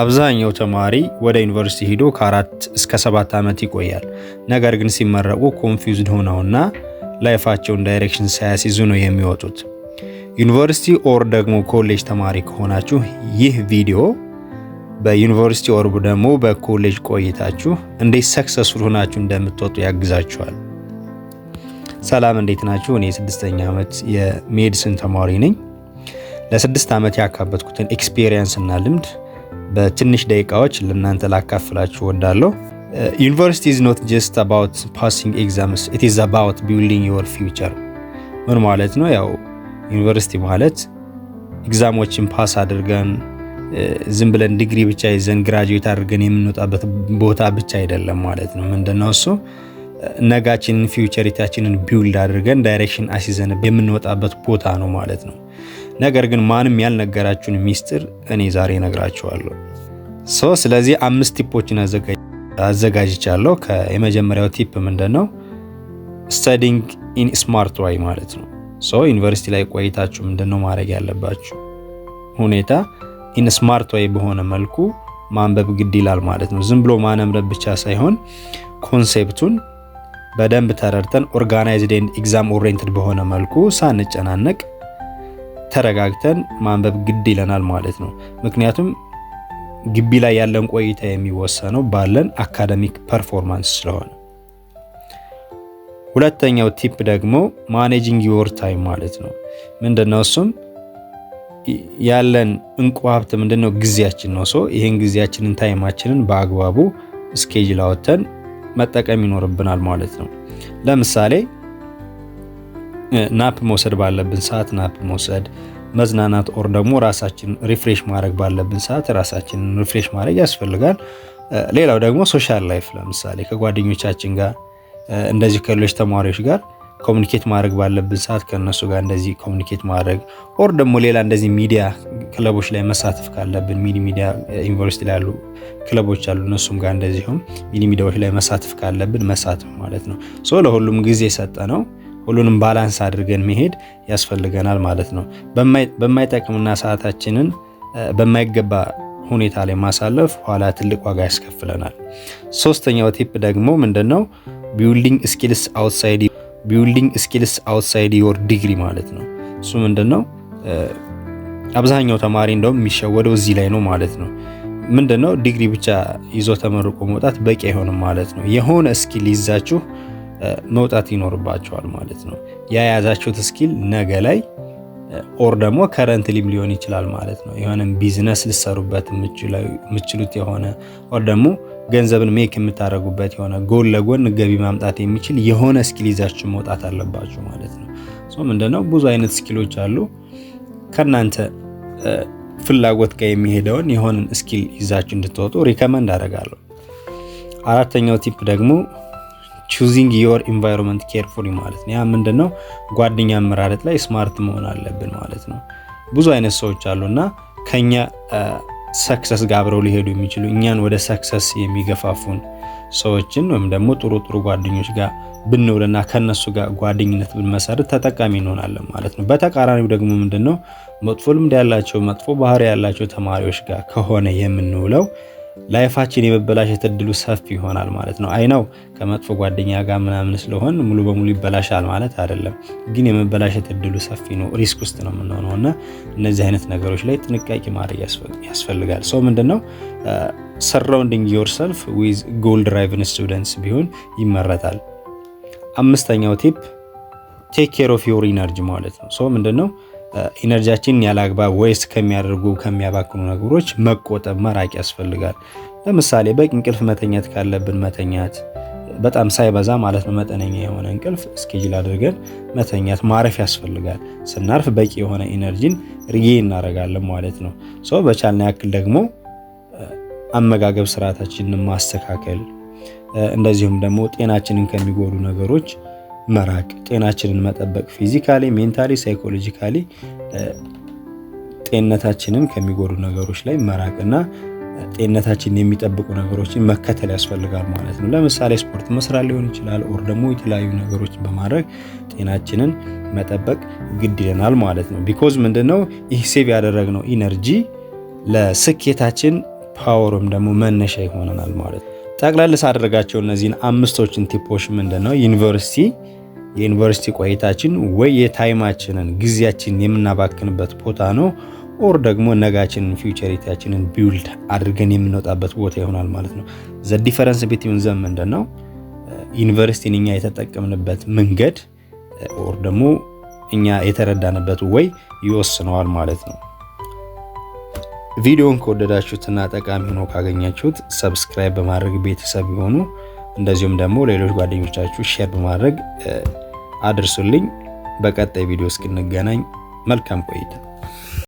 አብዛኛው ተማሪ ወደ ዩኒቨርሲቲ ሄዶ ከ4 እስከ 7 ዓመት ይቆያል። ነገር ግን ሲመረቁ ኮንፊውዝድ ሆነውና ላይፋቸውን ዳይሬክሽን ሳያስይዙ ነው የሚወጡት። ዩኒቨርሲቲ ኦር ደግሞ ኮሌጅ ተማሪ ከሆናችሁ ይህ ቪዲዮ በዩኒቨርሲቲ ኦር ደግሞ በኮሌጅ ቆይታችሁ እንዴት ሰክሰስፉል ሆናችሁ እንደምትወጡ ያግዛችኋል። ሰላም እንዴት ናችሁ? እኔ 6ኛ ዓመት የሜዲሲን ተማሪ ነኝ። ለ6 ዓመት ያካበትኩትን ኤክስፒሪየንስ እና ልምድ በትንሽ ደቂቃዎች ለእናንተ ላካፍላችሁ ወዳለሁ። ዩኒቨርሲቲ is not just about passing exams, it is about building your future። ምን ማለት ነው? ያው ዩኒቨርሲቲ ማለት ኤግዛሞችን ፓስ አድርገን ዝም ብለን ዲግሪ ብቻ ይዘን ግራጁዌት አድርገን የምንወጣበት ቦታ ብቻ አይደለም ማለት ነው። ምንድነው እሱ? ነጋችንን ፊውቸሪታችንን ቢልድ አድርገን ዳይሬክሽን አስይዘን የምንወጣበት ቦታ ነው ማለት ነው። ነገር ግን ማንም ያልነገራችሁን ሚስጥር እኔ ዛሬ እነግራችኋለሁ። ስለዚህ 5 ቲፖችን አዘጋጅቻለሁ። የመጀመሪያው ቲፕ ምንድነው? studying in smart way ማለት ነው። ዩኒቨርሲቲ ላይ ቆይታችሁ ምንድነው ማድረግ ያለባችሁ ሁኔታ in smart way በሆነ መልኩ ማንበብ ግድ ይላል ማለት ነው። ዝም ብሎ ማንበብ ብቻ ሳይሆን ኮንሴፕቱን በደንብ ተረድተን ኦርጋናይዝድ ኤንድ ኤግዛም ኦሪየንትድ በሆነ መልኩ ሳንጨናነቅ ተረጋግተን ማንበብ ግድ ይለናል ማለት ነው። ምክንያቱም ግቢ ላይ ያለን ቆይታ የሚወሰነው ባለን አካዳሚክ ፐርፎርማንስ ስለሆነ። ሁለተኛው ቲፕ ደግሞ ማኔጂንግ ዮር ታይም ማለት ነው። ምንድነው እሱም? ያለን እንቁ ሀብት ምንድነው? ጊዜያችን ነው። ይሄን ጊዜያችንን ታይማችንን በአግባቡ ስኬጁል አውጥተን መጠቀም ይኖርብናል ማለት ነው። ለምሳሌ ናፕ መውሰድ ባለብን ሰዓት ናፕ መውሰድ፣ መዝናናት ኦር ደግሞ ራሳችን ሪፍሬሽ ማድረግ ባለብን ሰዓት ራሳችንን ሪፍሬሽ ማድረግ ያስፈልጋል። ሌላው ደግሞ ሶሻል ላይፍ፣ ለምሳሌ ከጓደኞቻችን ጋር እንደዚህ ከሌሎች ተማሪዎች ጋር ኮሙኒኬት ማድረግ ባለብን ሰዓት ከነሱ ጋር እንደዚህ ኮሙኒኬት ማድረግ ኦር ደግሞ ሌላ እንደዚህ ሚዲያ ክለቦች ላይ መሳተፍ ካለብን ሚዲያ ዩኒቨርሲቲ ላይ ያሉ ክለቦች አሉ፣ እነሱም ጋር እንደዚሁም ሚዲያዎች ላይ መሳተፍ ካለብን መሳተፍ ማለት ነው። ለሁሉም ጊዜ ሰጠነው ሁሉንም ባላንስ አድርገን መሄድ ያስፈልገናል ማለት ነው። በማይጠቅምና ሰዓታችንን በማይገባ ሁኔታ ላይ ማሳለፍ ኋላ ትልቅ ዋጋ ያስከፍለናል። ሶስተኛው ቲፕ ደግሞ ምንድነው? ቢልዲንግ ስኪልስ አውትሳይድ ዮር ዲግሪ ማለት ነው። እሱ ምንድነው? አብዛኛው ተማሪ እንደውም የሚሸወደው እዚህ ላይ ነው ማለት ነው። ምንድነው? ዲግሪ ብቻ ይዞ ተመርቆ መውጣት በቂ አይሆንም ማለት ነው። የሆነ ስኪል ይዛችሁ መውጣት ይኖርባችኋል ማለት ነው። የያዛችሁት ስኪል ነገ ላይ ኦር ደግሞ ከረንትሊም ሊሆን ይችላል ማለት ነው። የሆነ ቢዝነስ ልሰሩበት የምትችሉት የሆነ ኦር ደግሞ ገንዘብን ሜክ የምታደርጉበት የሆነ ጎን ለጎን ገቢ ማምጣት የሚችል የሆነ ስኪል ይዛችሁ መውጣት አለባችሁ ማለት ነው። ምንድነው? ብዙ አይነት ስኪሎች አሉ። ከናንተ ፍላጎት ጋር የሚሄደውን የሆነን ስኪል ይዛችሁ እንድትወጡ ሪከመንድ አደርጋለሁ። አራተኛው ቲፕ ደግሞ choosing your environment carefully ማለት ነው። ያ ምንድነው? ጓደኛ አመራረጥ ላይ ስማርት መሆን አለብን ማለት ነው። ብዙ አይነት ሰዎች አሉና ከኛ ሰክሰስ ጋር አብረው ሊሄዱ የሚችሉ እኛን ወደ ሰክሰስ የሚገፋፉን ሰዎችን ወይም ደግሞ ጥሩ ጓደኞች ጋር ብንውልና ከነሱ ጋር ጓደኝነት ብንመሰርት ተጠቃሚ እንሆናለን ማለት ነው። በተቃራኒው ደግሞ ምንድነው? መጥፎ ልምድ ያላቸው መጥፎ ባህሪ ያላቸው ተማሪዎች ጋር ከሆነ የምንውለው ላይፋችን የመበላሸት እድሉ ሰፊ ይሆናል ማለት ነው። አይናው ከመጥፎ ጓደኛ ጋር ምናምን ስለሆን ሙሉ በሙሉ ይበላሻል ማለት አይደለም፣ ግን የመበላሸት እድሉ ሰፊ ነው። ሪስክ ውስጥ ነው የምንሆነውና እነዚህ አይነት ነገሮች ላይ ጥንቃቄ ማድረግ ያስፈልጋል። ምንድነው? surrounding yourself with goal driven students ቢሆን ይመረጣል። አምስተኛው ቲፕ take care of your energy ማለት ነው። ምንድነው? ኢነርጂያችንን ያላግባብ ዌስት ከሚያባክኑ ነገሮች መቆጠብ መራቅ ያስፈልጋል። ለምሳሌ በቂ እንቅልፍ መተኛት ካለብን መተኛት፣ በጣም ሳይበዛ ማለት ነው መጠነኛ የሆነ እንቅልፍ ስኬጁል አድርገን መተኛት ማረፍ ያስፈልጋል። ስናርፍ በቂ የሆነ ኢነርጂን ሪጌን እናደርጋለን ማለት ነው። በቻልና ያክል ደግሞ አመጋገብ ስርዓታችንን ማስተካከል፣ እንደዚሁም ደግሞ ጤናችንን ከሚጎዱ ነገሮች መራቅ፣ ጤናችንን መጠበቅ፣ ፊዚካሊ ሜንታሊ ሳይኮሎጂካሊ ጤንነታችንን ከሚጎዱ ነገሮች ላይ መራቅና ጤንነታችንን የሚጠብቁ ነገሮችን መከተል ያስፈልጋል ማለት ነው። ለምሳሌ ስፖርት መስራት ሊሆን ይችላል ኦር ደግሞ የተለያዩ ነገሮችን በማድረግ ጤናችንን መጠበቅ ግድ ይለናል ማለት ነው። ቢኮዝ ምንድነው? ይህ ሴቭ ያደረግነው ኢነርጂ ለስኬታችን ፓወርም ደግሞ መነሻ ይሆነናል ማለት ነው። ጠቅላላ ሳደርጋቸው እነዚህን አምስቶችን ቲፖች ምንድነው የዩኒቨርሲቲ ቆይታችን ወይ የታይማችንን ጊዜያችንን የምናባክንበት ቦታ ነው ኦር ደግሞ ነጋችንን ፊውቸሪቲያችንን ቢውልድ አድርገን የምንወጣበት ቦታ ይሆናል ማለት ነው። ዘ ዲፈረንስ ቢትዊን ዘም ምንድነው ዩኒቨርሲቲን እኛ የተጠቀምንበት መንገድ ኦር ደግሞ እኛ የተረዳንበት ወይ ይወስነዋል ማለት ነው። ቪዲዮን ከወደዳችሁትና ጠቃሚ ሆኖ ካገኛችሁት ሰብስክራይብ በማድረግ ቤተሰብ ይሁኑ። እንደዚሁም ደግሞ ሌሎች ጓደኞቻችሁ ሼር በማድረግ አድርሱልኝ። በቀጣይ ቪዲዮ እስክንገናኝ መልካም ቆይታ